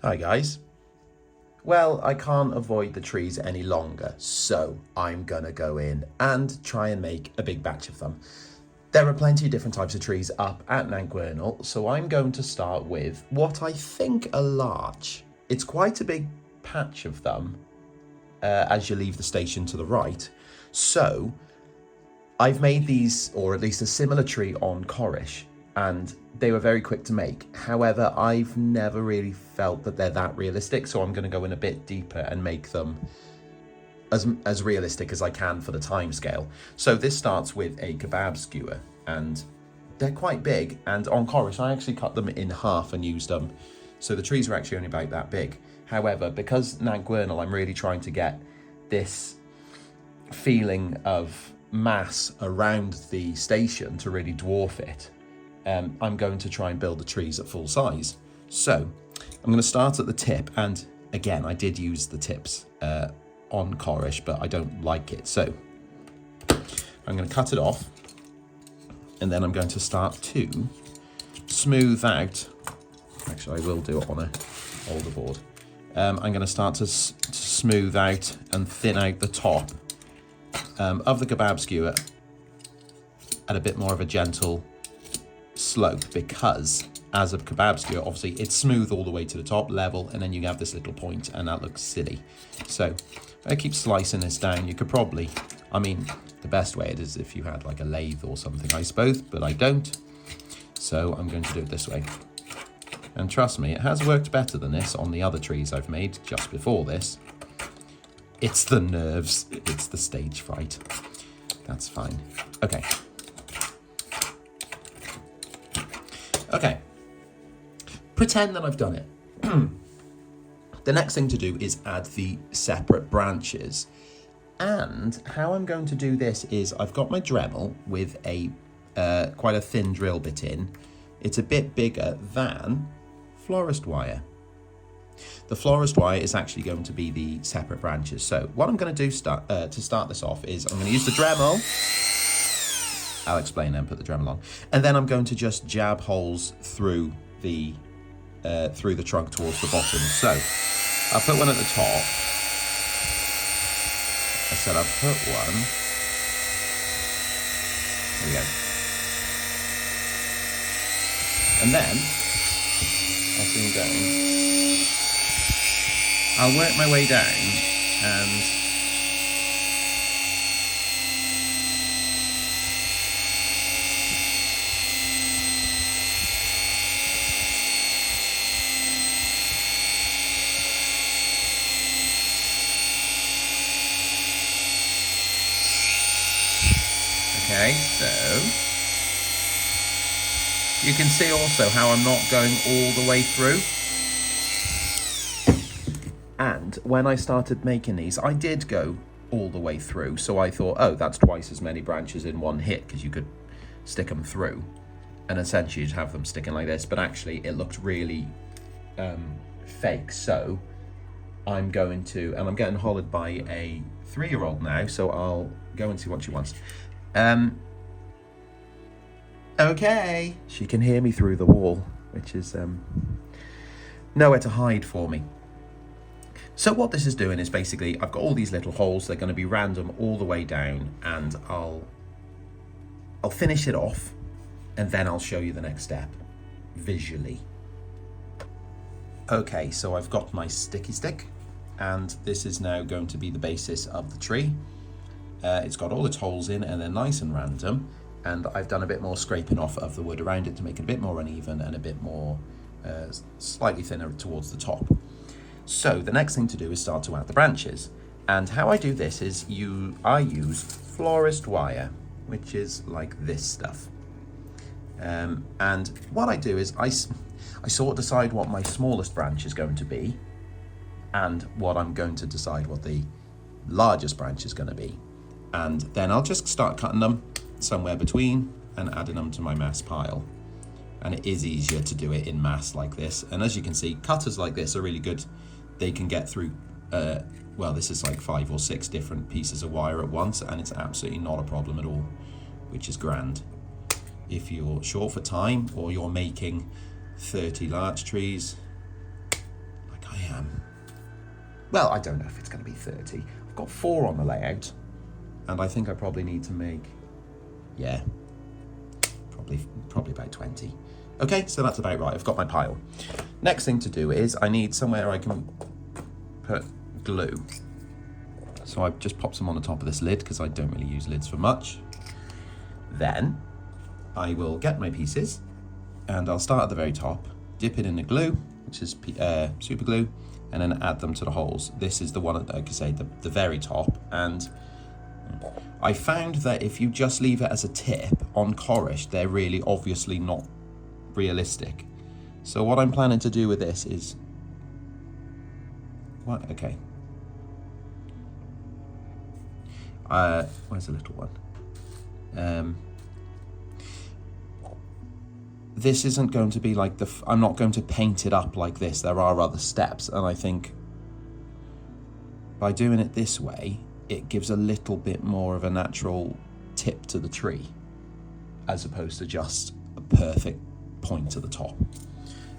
Hi guys. Well, I can't avoid the trees any longer, so I'm gonna go in and try and make a big batch of them. There are plenty of different types of trees up at Nant Gwernol, so I'm going to start with what I think are larch. It's quite a big patch of them as you leave the station to the right. So I've made these, or at least a similar tree on Corish, and they were very quick to make. However, I've never really felt that they're that realistic, so I'm going to go in a bit deeper and make them as realistic as I can for the time scale. So this starts with a kebab skewer, and they're quite big, and on Corish I actually cut them in half and used them, so the trees were actually only about that big. However, because Nant Gwernol, I'm really trying to get this feeling of mass around the station to really dwarf it. I'm going to try and build the trees at full size. So I'm going to start at the tip, and again, I did use the tips on Corish, but I don't like it. So I'm going to cut it off, and then I'm going to start to smooth out. Actually, I will do it on a older board. I'm going to start to smooth out and thin out the top of the kebab skewer at a bit more of a gentle slope, because as a kebab skewer, obviously it's smooth all the way to the top level, and then you have this little point, and that looks silly. So I keep slicing this down. You could probably, I mean, the best way it is if you had like a lathe or something, I suppose, but I don't. So I'm going to do it this way. And trust me, it has worked better than this on the other trees I've made just before this. It's the nerves, it's the stage fright. That's fine. Okay. Okay. Pretend that I've done it. The next thing to do is add the separate branches. And how I'm going to do this is I've got my Dremel with a quite a thin drill bit in. It's a bit bigger than florist wire. The florist wire is actually going to be the separate branches. So what I'm going to do to start this off is I'm going to use the Dremel. I'll explain then, put the Dremel on. And then I'm going to just jab holes through the trunk towards the bottom. So I'll put one at the top. I said I'll put one. There we go. And then I'll zoom down. I'll work my way down and okay, so you can see also how I'm not going all the way through. And when I started making these, I did go all the way through. So I thought, oh, that's twice as many branches in one hit, because you could stick them through. And essentially you'd have them sticking like this. But actually it looked really fake. So I'm going to, and I'm getting hollered by a 3-year-old now, so I'll go and see what she wants. Okay. She can hear me through the wall, which is nowhere to hide for me. So what this is doing is basically, I've got all these little holes. They're going to be random all the way down, and I'll finish it off, and then I'll show you the next step visually. Okay, so I've got my sticky stick, and this is now going to be the basis of the tree. It's got all its holes in, and they're nice and random, and I've done a bit more scraping off of the wood around it to make it a bit more uneven and a bit more slightly thinner towards the top. So the next thing to do is start to add the branches. And how I do this is I use florist wire, which is like this stuff. And what I do is I sort of decide what my smallest branch is going to be, and what I'm going to decide what the largest branch is going to be. And then I'll just start cutting them somewhere between and adding them to my mass pile. And it is easier to do it in mass like this. And as you can see, cutters like this are really good. They can get through, well, this is like 5 or 6 different pieces of wire at once, and it's absolutely not a problem at all, which is grand. If you're short for time, or you're making 30 larch trees, I well, I don't know if it's going to be 30. I've got 4 on the layout, and I think I probably need to make, yeah, probably about 20. Okay, so that's about right. I've got my pile. Next thing to do is I need somewhere I can put glue. So I've just popped some on the top of this lid because I don't really use lids for much. Then I will get my pieces and I'll start at the very top, dip it in the glue, which is super glue, and then add them to the holes. This is the one at, like I say, the very top. And I found that if you just leave it as a tip on Corish, they're really obviously not realistic. So what I'm planning to do with this is, what? Okay. Where's the little one? This isn't going to be like I'm not going to paint it up like this. There are other steps, and I think by doing it this way, it gives a little bit more of a natural tip to the tree, as opposed to just a perfect point to the top.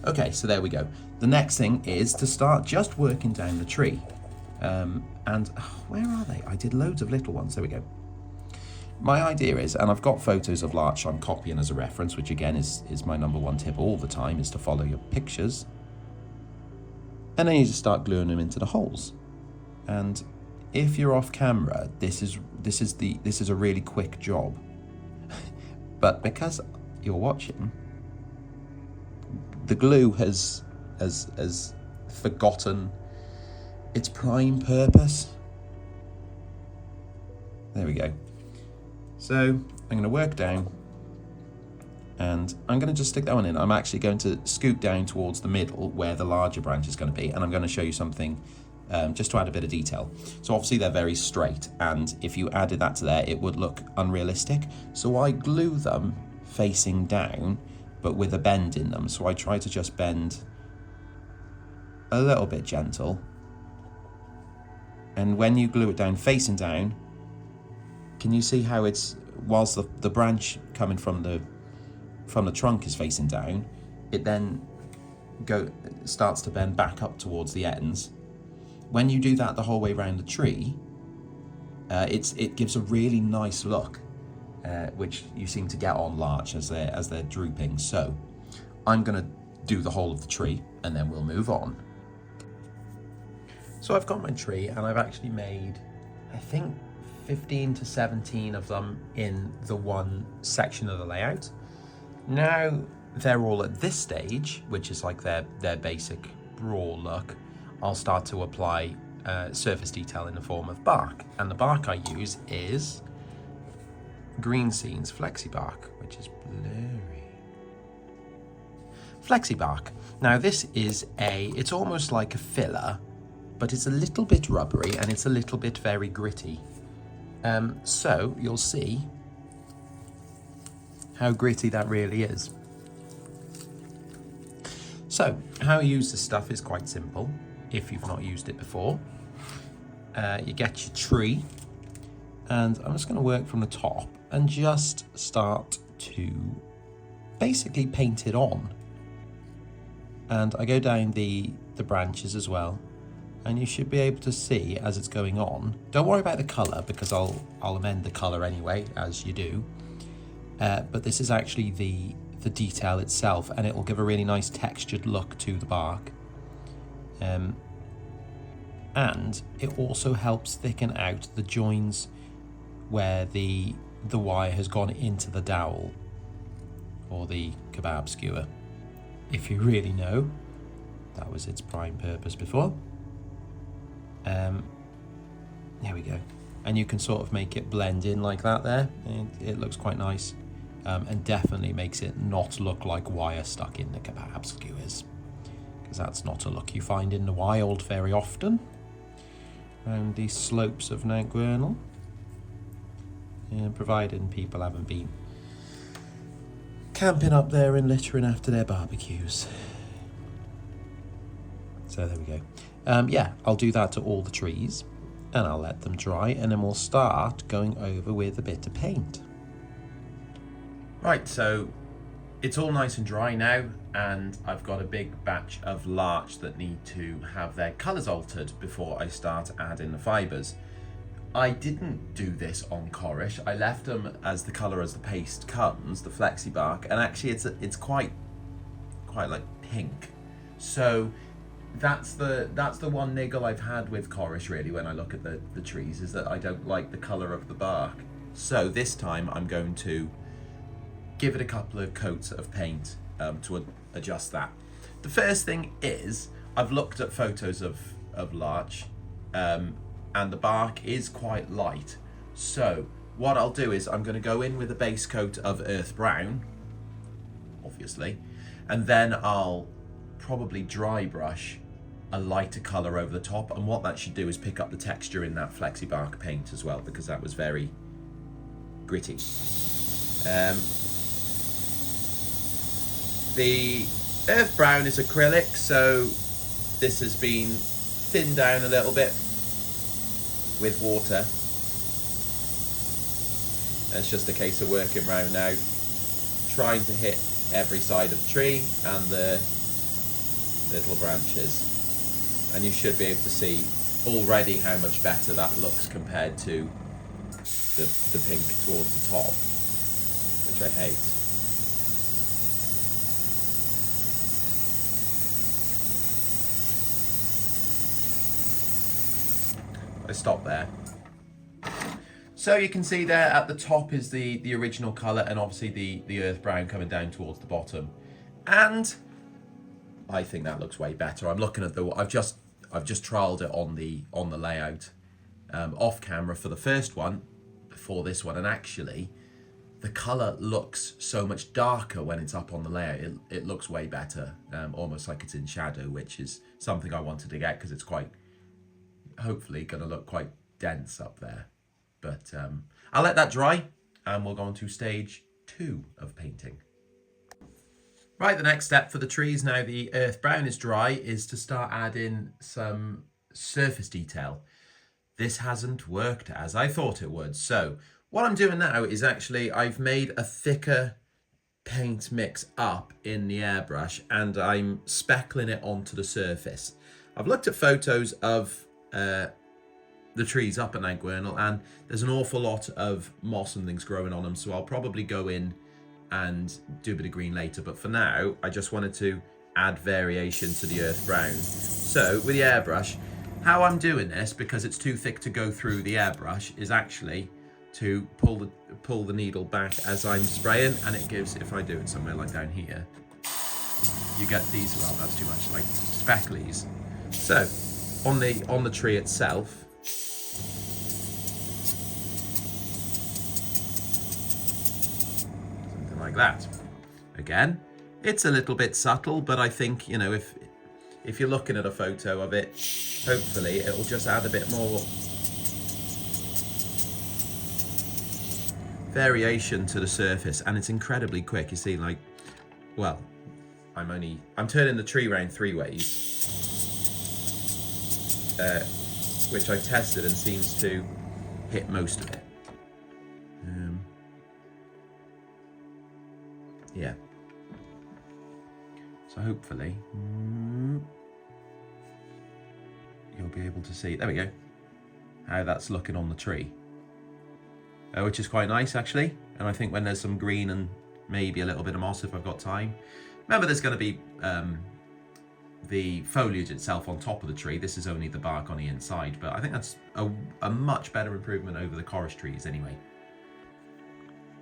Okay, so there we go. The next thing is to start just working down the tree. And where are they? I did loads of little ones. There we go. My idea is, and I've got photos of Larch I'm copying as a reference, which again is my number one tip all the time, is to follow your pictures. And then you just start gluing them into the holes. And if you're off camera, this is a really quick job. But because you're watching, the glue has forgotten its prime purpose. There we go. So I'm going to work down and I'm going to just stick that one in. I'm actually going to scoot down towards the middle where the larger branch is going to be, and I'm going to show you something just to add a bit of detail. So obviously they're very straight, and if you added that to there, it would look unrealistic. So I glue them facing down, but with a bend in them. So I try to just bend a little bit gentle. And when you glue it down facing down, can you see how it's, whilst the branch coming from the trunk is facing down, it then starts to bend back up towards the ends. When you do that the whole way around the tree, it gives a really nice look, which you seem to get on Larch as they're drooping. So I'm going to do the whole of the tree and then we'll move on. So I've got my tree and I've actually made, I think, 15 to 17 of them in the one section of the layout. Now they're all at this stage, which is like their basic raw look. I'll start to apply surface detail in the form of bark, and the bark I use is Green Scenes Flexi Bark, which is blurry. Flexi Bark. Now this is it's almost like a filler, but it's a little bit rubbery and it's a little bit very gritty. So you'll see how gritty that really is. So how you use this stuff is quite simple if you've not used it before. You get your tree, and I'm just going to work from the top and just start to basically paint it on. And I go down the branches as well. And you should be able to see as it's going on. Don't worry about the colour, because I'll amend the colour anyway, as you do. But this is actually the detail itself, and it will give a really nice textured look to the bark. And it also helps thicken out the joins where the wire has gone into the dowel, or the kebab skewer. If you really know, that was its prime purpose before. There we go, and you can sort of make it blend in like that there, and it looks quite nice, and definitely makes it not look like wire stuck in the kebab skewers, because that's not a look you find in the wild very often around these slopes of Nant Gwernol, providing people haven't been camping up there and littering after their barbecues. So there we go. Yeah, I'll do that to all the trees and I'll let them dry, and then we'll start going over with a bit of paint. Right, so It's all nice and dry now, and I've got a big batch of larch that need to have their colours altered before I start adding the fibres. I didn't do this on Corish. I left them as the colour as the paste comes, the flexi bark, and actually it's quite like pink. So that's the one niggle I've had with Corish really when I look at the trees, is that I don't like the colour of the bark. So this time I'm going to give it a couple of coats of paint to adjust that. The first thing is, I've looked at photos of larch, and the bark is quite light. So what I'll do is I'm going to go in with a base coat of earth brown, obviously, and then I'll probably dry brush a lighter colour over the top, and what that should do is pick up the texture in that flexi bark paint as well, because that was very gritty. The earth brown is acrylic, so this has been thinned down a little bit with water. It's just a case of working around now, trying to hit every side of the tree and the little branches, and you should be able to see already how much better that looks compared to the pink towards the top, which I hate. I stop there. So you can see there at the top is the original colour, and obviously the earth brown coming down towards the bottom. And I think that looks way better. I'm looking at I've just trialled it on the layout off camera for the first one before this one, and actually the colour looks so much darker when it's up on the layout. It looks way better, almost like it's in shadow, which is something I wanted to get because it's quite, hopefully going to look quite dense up there. But I'll let that dry and we'll go on to stage 2 of painting. Right, the next step for the trees, now the earth brown is dry, is to start adding some surface detail. This hasn't worked as I thought it would. So what I'm doing now is actually I've made a thicker paint mix up in the airbrush and I'm speckling it onto the surface. I've looked at photos of the trees up at Nant Gwernol, and there's an awful lot of moss and things growing on them, so I'll probably go in and do a bit of green later, but for now I just wanted to add variation to the earth brown. So with the airbrush, how I'm doing this, because it's too thick to go through the airbrush, is actually to pull the needle back as I'm spraying, and it gives, if I do it somewhere like down here, you get these, well that's too much, like specklies. So on the tree itself, something like that. Again, it's a little bit subtle, but I think, you know, if you're looking at a photo of it, hopefully it'll just add a bit more variation to the surface, and it's incredibly quick. You see, like, well, I'm turning the tree around 3 ways, which I tested and seems to hit most of it. Yeah. So hopefully you'll be able to see, there we go, how that's looking on the tree, which is quite nice actually. And I think when there's some green and maybe a little bit of moss if I've got time. Remember, there's going to be the foliage itself on top of the tree. This is only the bark on the inside, but I think that's a much better improvement over the Corish trees anyway.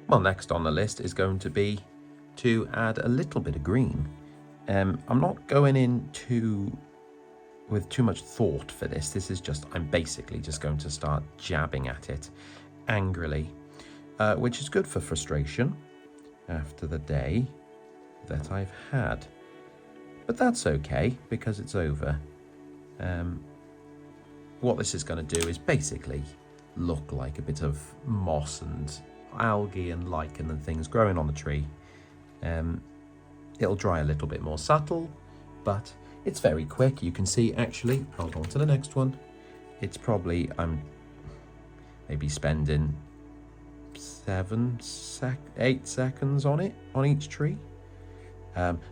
Well, next on the list is going to be to add a little bit of green. I'm not going in with too much thought for this. This is just, I'm basically just going to start jabbing at it angrily, which is good for frustration after the day that I've had. But that's okay because it's over. What this is going to do is basically look like a bit of moss and algae and lichen and things growing on the tree. It'll dry a little bit more subtle, but it's very quick. You can see, actually, I'll go on to the next one. It's probably, I'm maybe spending 8 seconds on it, on each tree.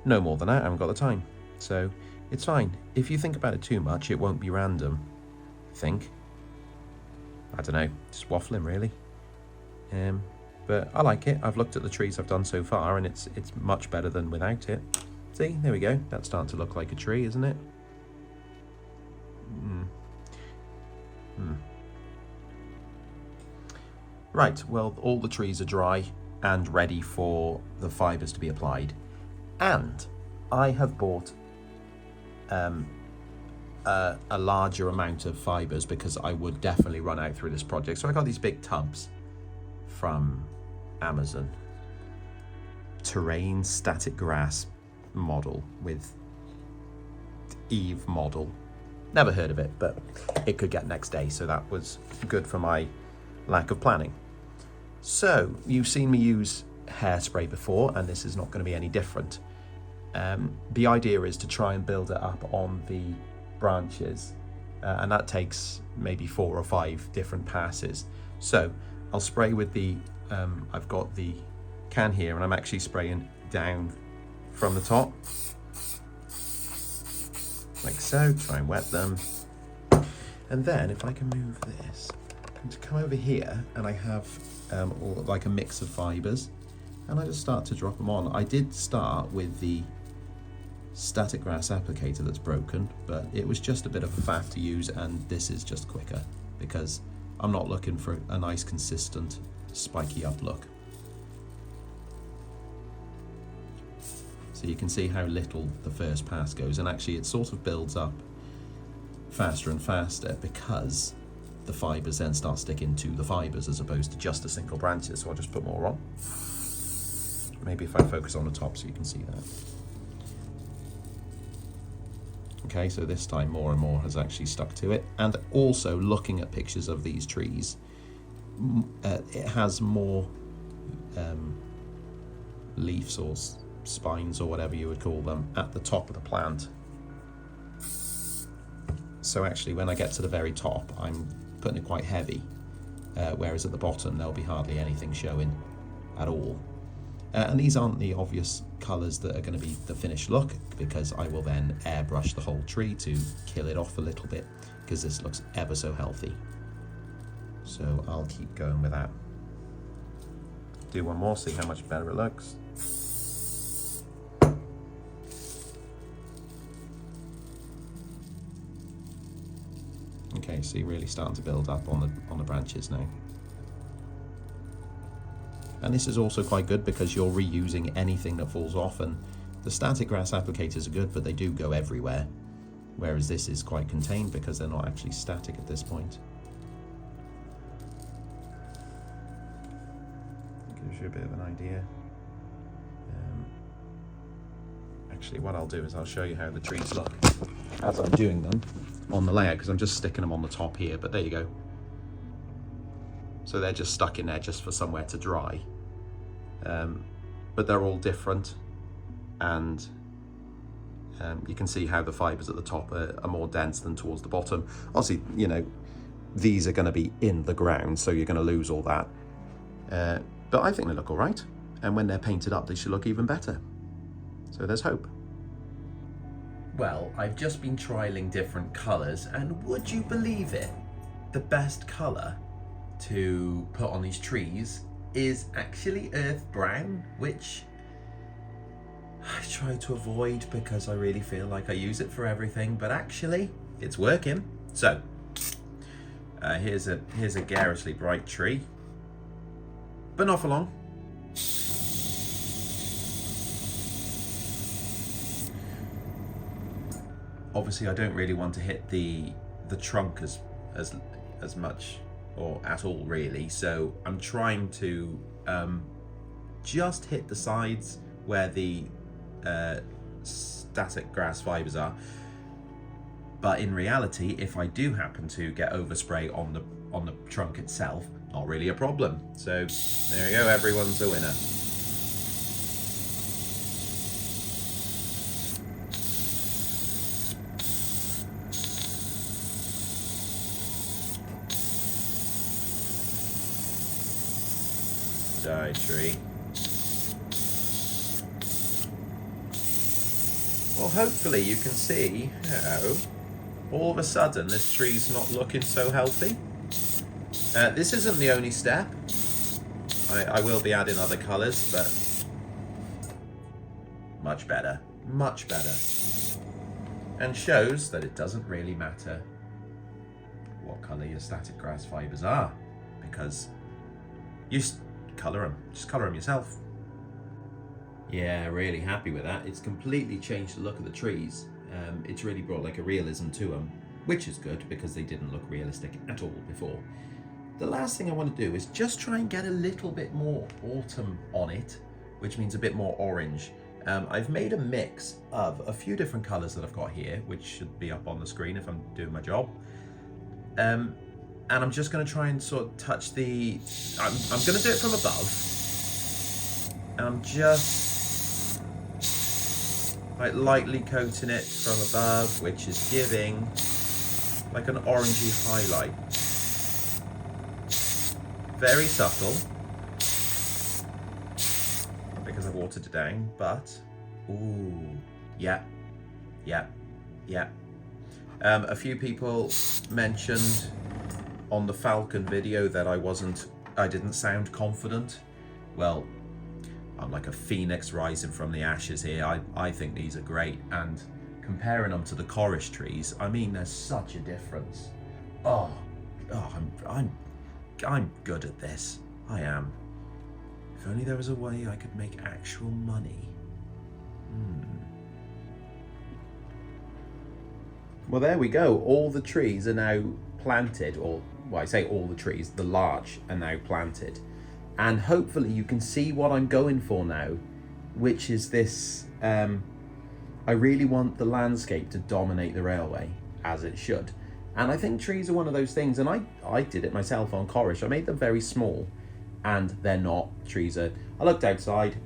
No more than that, I haven't got the time. So it's fine. If you think about it too much, it won't be random, I think. I don't know, just waffling really. But I like it. I've looked at the trees I've done so far and it's much better than without it. See, there we go. That's starting to look like a tree, isn't it? Right, well, all the trees are dry and ready for the fibres to be applied. And I have bought a larger amount of fibres because I would definitely run out through this project. So I got these big tubs from Amazon. Terrain static grass model with Eve model. Never heard of it, but it could get next day, so that was good for my lack of planning. So you've seen me use hairspray before, and this is not going to be any different. The idea is to try and build it up on the branches, and that takes maybe 4 or 5 different passes. So I'll spray with the, I've got the can here, and I'm actually spraying down from the top, like so, try and wet them. And then if I can move this, I'm going to come over here, and I have like a mix of fibres, and I just start to drop them on. I did start with the static grass applicator that's broken, but it was just a bit of a faff to use, and this is just quicker because I'm not looking for a nice consistent spiky up look. So you can see how little the first pass goes, and actually it sort of builds up faster and faster because the fibres then start sticking to the fibres as opposed to just the single branches. So I'll just put more on. Maybe if I focus on the top so you can see that. Okay, so this time more and more has actually stuck to it. And also looking at pictures of these trees, it has more leaves or spines or whatever you would call them at the top of the plant. So actually when I get to the very top, I'm putting it quite heavy, whereas at the bottom there'll be hardly anything showing at all. And these aren't the obvious colours that are going to be the finished look, because I will then airbrush the whole tree to kill it off a little bit, because this looks ever so healthy. So I'll keep going with that. Do one more, see how much better it looks. Okay, so you're really starting to build up on the branches now. And this is also quite good because you're reusing anything that falls off, and the static grass applicators are good, but they do go everywhere. Whereas this is quite contained because they're not actually static at this point. Gives you a bit of an idea. Actually, what I'll do is I'll show you how the trees look as I'm doing them on the layout, because I'm just sticking them on the top here, but there you go. So they're just stuck in there just for somewhere to dry. But they're all different, and you can see how the fibres at the top are more dense than towards the bottom. Obviously, you know, these are going to be in the ground, so you're going to lose all that. But I think they look all right, and when they're painted up, they should look even better. So there's hope. Well, I've just been trialling different colours, and would you believe it? The best colour to put on these trees is actually earth brown, which I try to avoid because I really feel like I use it for everything, but actually it's working. So here's a garishly bright tree, but not for long. Obviously I don't really want to hit the trunk as much or at all really, so I'm trying to just hit the sides where the static grass fibres are. But in reality, if I do happen to get overspray on the trunk itself, not really a problem. So there you go, everyone's a winner. Die tree. Well, hopefully you can see how all of a sudden this tree's not looking so healthy. This isn't the only step. I will be adding other colours, but much better, much better. And shows that it doesn't really matter what colour your static grass fibres are, because you colour them, just colour them yourself. Yeah, really happy with that. It's completely changed the look of the trees. It's really brought like a realism to them, which is good because they didn't look realistic at all before. The last thing I want to do is just try and get a little bit more autumn on it, which means a bit more orange. I've made a mix of a few different colours that I've got here, which should be up on the screen if I'm doing my job. And I'm just going to try and sort of touch the... I'm going to do it from above. And I'm just like lightly coating it from above, which is giving like an orangey highlight. Very subtle, because I've watered it down, but ooh, yeah. A few people mentioned on the Falcon video that I didn't sound confident. Well, I'm like a phoenix rising from the ashes here. I think these are great, and comparing them to the Corish trees, I mean, there's such a difference. I'm good at this. I am. If only there was a way I could make actual money. Well, there we go. All the trees are now planted, or well, I say all the trees, the larch are now planted. And hopefully you can see what I'm going for now, which is this, I really want the landscape to dominate the railway, as it should. And I think trees are one of those things, and I did it myself on Corish. I made them very small, and they're not. Trees are, I looked outside,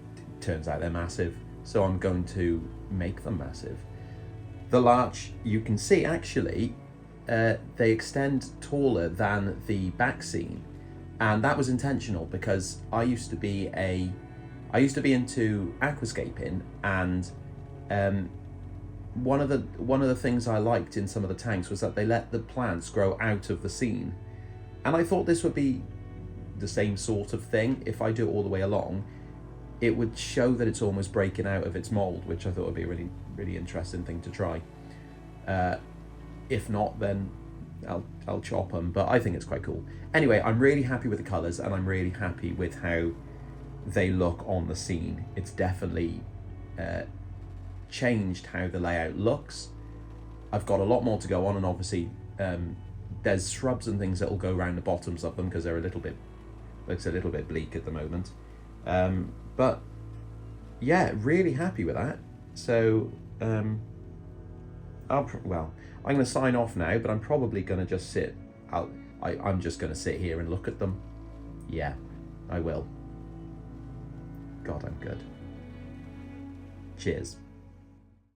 turns out they're massive, so I'm going to make them massive. The larch, you can see actually, they extend taller than the back scene. And that was intentional because I used to be into aquascaping, and one of the things I liked in some of the tanks was that they let the plants grow out of the scene. And I thought this would be the same sort of thing. If I do it all the way along, it would show that it's almost breaking out of its mold, which I thought would be a really, really interesting thing to try. If not, then I'll chop them, but I think it's quite cool. Anyway, I'm really happy with the colours, and I'm really happy with how they look on the scene. It's definitely changed how the layout looks. I've got a lot more to go on, and obviously there's shrubs and things that will go around the bottoms of them because they're looks a little bit bleak at the moment. But yeah, really happy with that. So I'm going to sign off now, but I'm probably going to just sit. I'm just going to sit here and look at them. Yeah, I will. God, I'm good. Cheers.